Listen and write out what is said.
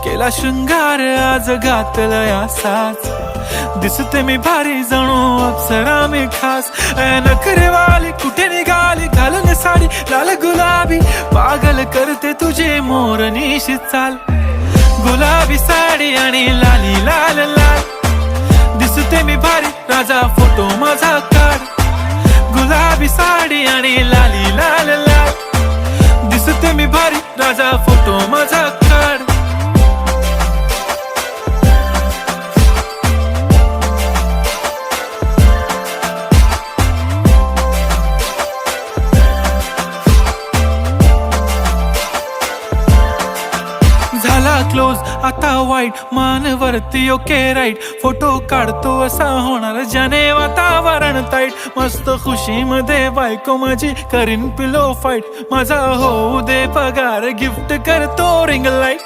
केला शृंगार आज घातला असाच, दिसते मी भारी जणू अप्सरा मी खास. नखरेवाली कुठे निघाली घालून साडी लाल गुलाबी, पागल करते तुझे मोरनीशी चाल. गुलाबी साडी आणि लाली लाल लाल, दिसते मी भारी राजा फोटो माझा काढ. गुलाबी साडी आणि लाली लाल लाल, दिसते मी भारी राजा फोटो माझा काढ. झाला क्लोज आता वाईट, मान वरती ओके राईट. फोटो काढतो असा होणार ज्याने वातावरण ताईट. मस्त खुशी मध्ये बायको माझी करीन पिलो फाईट. माझा होऊ दे पगार गिफ्ट करतो रिंग लाईट.